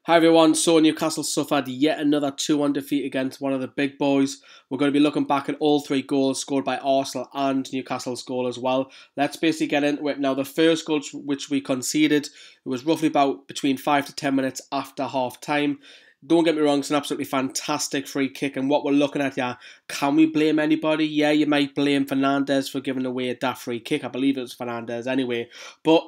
Hi everyone, so Newcastle suffered yet another 2-1 defeat against one of the big boys. We're going to be looking back at all three goals scored by Arsenal and Newcastle's goal as well. Let's basically get into it now. The first goal which we conceded, it was roughly about between 5 to 10 minutes after half time. Don't get me wrong, it's an absolutely fantastic free kick, and what we're looking at here, can we blame anybody? Yeah, you might blame Fernandes for giving away a daft free kick. I believe it was Fernandes anyway. But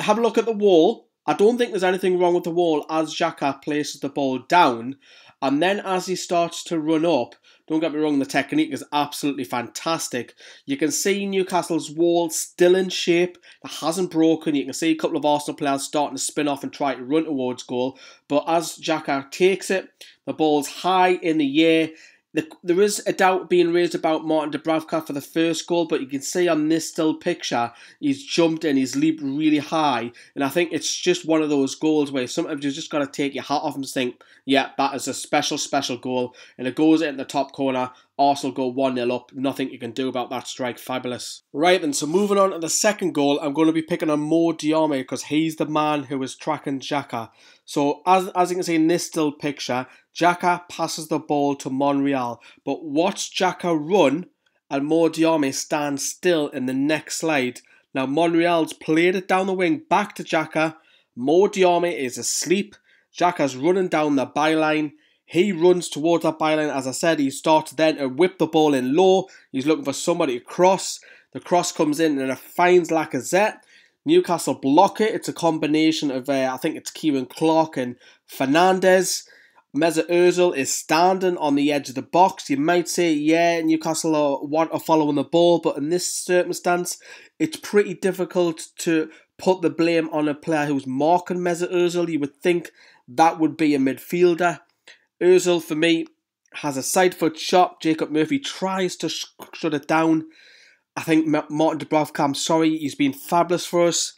have a look at the wall. I don't think there's anything wrong with the wall as Xhaka places the ball down, and then as he starts to run up, don't get me wrong, the technique is absolutely fantastic. You can see Newcastle's wall still in shape, it hasn't broken. You can see a couple of Arsenal players starting to spin off and try to run towards goal, but as Xhaka takes it, the ball's high in the air. There is a doubt being raised about Martin Dubravka for the first goal, but you can see on this still picture, he's jumped and he's leaped really high. And I think it's just one of those goals where sometimes you've just got to take your hat off and just think, yeah, that is a special, special goal. And it goes in the top corner. Arsenal go 1-0 up. Nothing you can do about that strike. Fabulous. Right then, so moving on to the second goal, I'm going to be picking on Mo Diame because he's the man who is tracking Xhaka. So as you can see in this still picture, Xhaka passes the ball to Monreal, but watch Xhaka run and Mo Diame stands still in the next slide. Now Monreal's played it down the wing back to Xhaka. Mo Diame is asleep. Xhaka's running down the byline. He runs towards that byline. As I said, he starts then to whip the ball in low. He's looking for somebody to cross. The cross comes in and it finds Lacazette. Newcastle block it. It's a combination of, I think it's Kieran Clark and Fernandes. Mesut Ozil is standing on the edge of the box. You might say, yeah, Newcastle are following the ball, but in this circumstance, it's pretty difficult to put the blame on a player who's marking Mesut Ozil. You would think that would be a midfielder. Ozil, for me, has a side foot shot. Jacob Murphy tries to shut it down. I think Martin Dubravka, I'm sorry, he's been fabulous for us.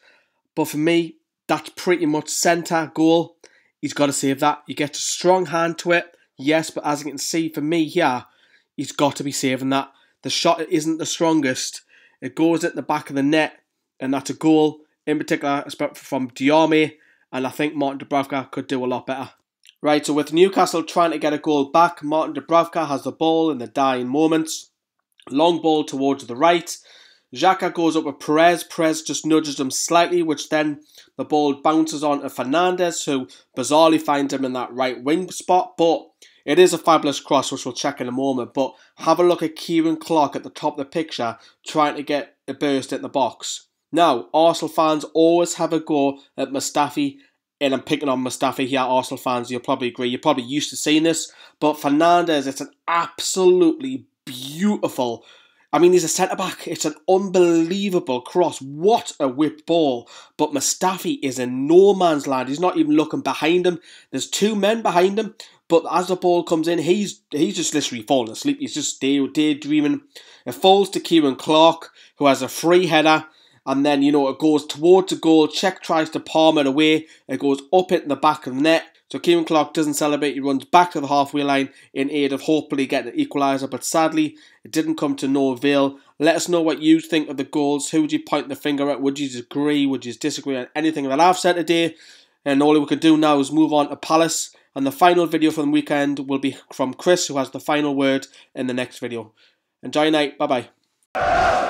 But for me, that's pretty much centre goal. He's got to save that. You get a strong hand to it, yes, but as you can see for me here, he's got to be saving that. The shot isn't the strongest. It goes at the back of the net, and that's a goal, in particular from Diame, and I think Martin Dubravka could do a lot better. Right, so with Newcastle trying to get a goal back, Martin Dubravka has the ball in the dying moments. Long ball towards the right. Xhaka goes up with Perez. Perez just nudges him slightly, which then the ball bounces on to Fernandes, who bizarrely finds him in that right wing spot. But it is a fabulous cross, which we'll check in a moment. But have a look at Kieran Clark at the top of the picture, trying to get a burst in the box. Now, Arsenal fans always have a go at Mustafi. And I'm picking on Mustafi here, Arsenal fans, you'll probably agree. You're probably used to seeing this. But Fernandes, it's an absolutely beautiful, I mean, he's a centre-back. It's an unbelievable cross. What a whip ball. But Mustafi is in no man's land. He's not even looking behind him. There's two men behind him. But as the ball comes in, he's just literally falling asleep. He's just daydreaming. It falls to Kieran Clark, who has a free header. And then, you know, it goes towards the goal. Czech tries to palm it away. It goes up into the back of the net. So Kieran Clark doesn't celebrate. He runs back to the halfway line in aid of hopefully getting an equaliser. But sadly, it didn't come to no avail. Let us know what you think of the goals. Who would you point the finger at? Would you agree? Would you disagree on anything that I've said today? And all we can do now is move on to Palace. And the final video for the weekend will be from Chris, who has the final word in the next video. Enjoy your night. Bye-bye.